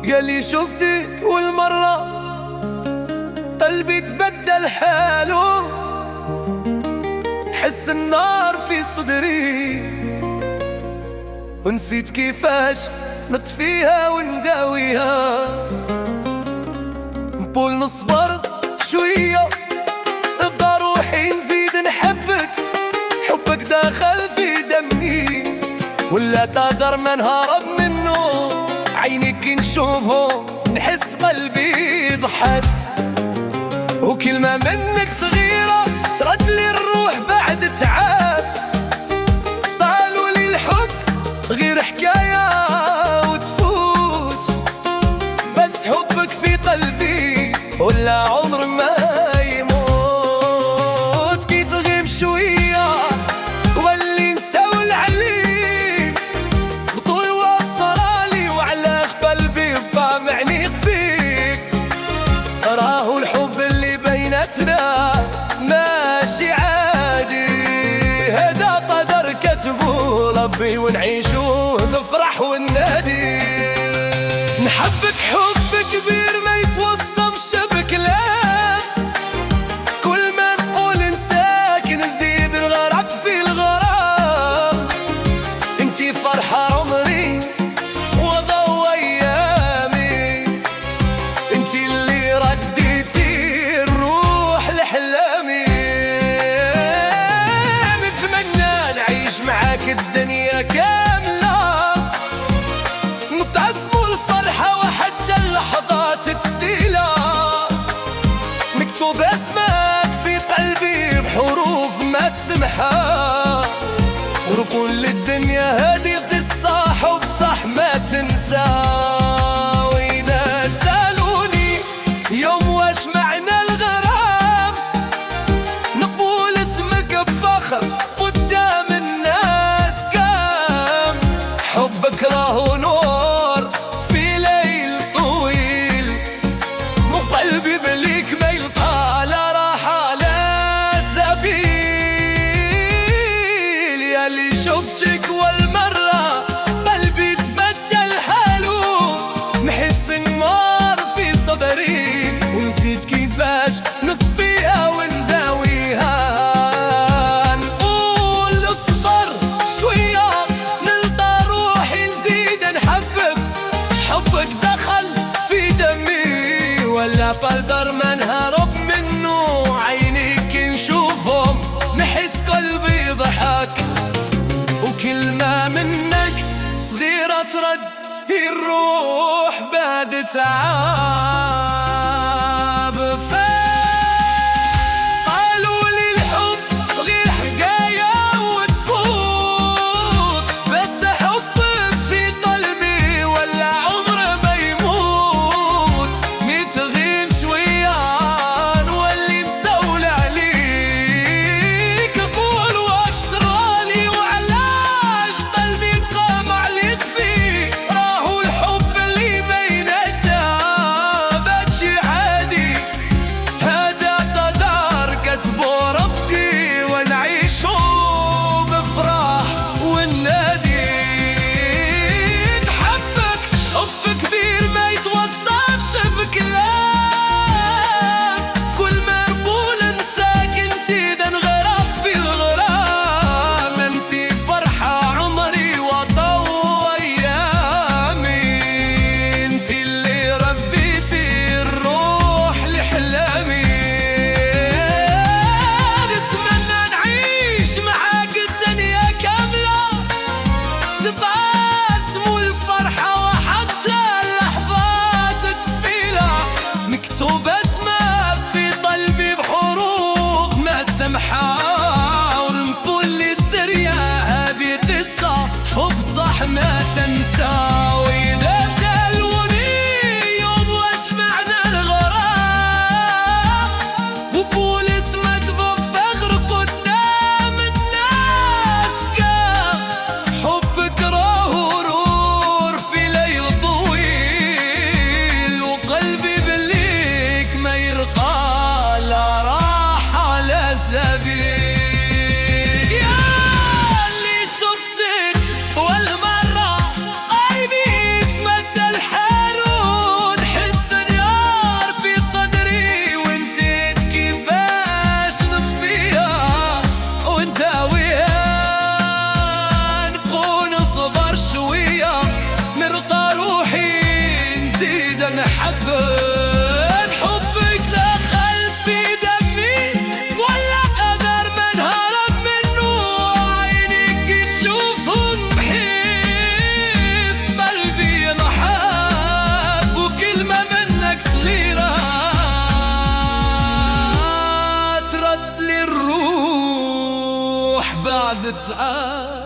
ياللي شفتك والمرة قلبي تبدل حاله، حس النار في صدري ونسيت كيفاش نطفيها ونداويها. نقول نصبر شوية ابقى روحي نزيد نحبك، حبك داخل في دمي ولا تقدر ما نهرب منه، عينيك كي نشوفه نحس قلبي يضحك، وكلمة منك صغيرة ترد لي الروح بعد تعب. قالوا لي الحب غير حكاية وتفوت، بس حبك في قلبي ولا عمر ما يموت. كي تغيب شوية واللي نسول عليك بطول وصرالي وعلى قلبي بقى معنيق فيك. راهو الحب اللي بيناتنا ماشي عادي، هذا قدر كتبه ربي ونعيشوه نفرح وننادي. نحبك حب كبير ما يتوصفش بكلام، كل ما نقول نساك نزيد نغرق في الغرام. انتي فرحة عمري وضو ايامي، انتي اللي رديتي الروح لحلامي. نتمنى نعيش معاك الدنيا كاملة، نبتسموا الفرحة وحتى اللحظات تديلة، مكتوب اسمك في قلبي بحروف ما تمحى، ونقول للدنيا هذه قصة حب صح ما تنسى. وإذا سألوني يوم واش معنى الغرام، نقول اسمك بفخر قدام الناس كام. حبك راهو نور في ليل طويل، مو قلبي بليك ما يلقى لا راحة لا سبيل. ياللي شفتك والمرة قلبي تبدل حاله، نحس النار في صدري ونسيت كيفاش نطفيها ونداويها. نقول اصبر شوية نلقى روحي نزيد نحبك، حبك دخل في دمي ولا بقدر ما نهرب منه، عينيك كي نشوفهم نحس قلبي ضحك، وكلمة منك صغيرة ترد الروح بعد تعب. قالوا لي الحب غير حكاية وتفوت، بس حبك في قلبي ولا عمره ما يموت. متغيب شوية نولي نسول عليك، نقول واش صرالي وعلاش قلبي قام عليك فيه. راهو الحب اللي بيناتنا ماشي عادي، هذا قدر كتبه ربي ونعيشو بفرح وننادي. نحبك حب كبير ما يتوصفش بكلام، كل ما نقول نساك نزيد نغرق في الغرام. انتي فرحة عمري وضو ايامي، انتي اللي ربيتي الروح لحلامي. نتمنى نعيش معاك الدنيا كاملة، نبقاسموا الفرحة وحتى اللحظات الثقيلة، مكتوب اسمك في قلبي بحروف ما تمحى، ونقول للدنيا هذه قصة حب صح ما تنسى. وإذا سألوني يوم واش معنى الغرام، وقول اسمك بفخر قدام الناس كام. حبك راهو نور في ليل طويل، وقلبي بليك ما يرقى لا راحة لا سبيل. يا اللي شفتك والمرة قلبي متعة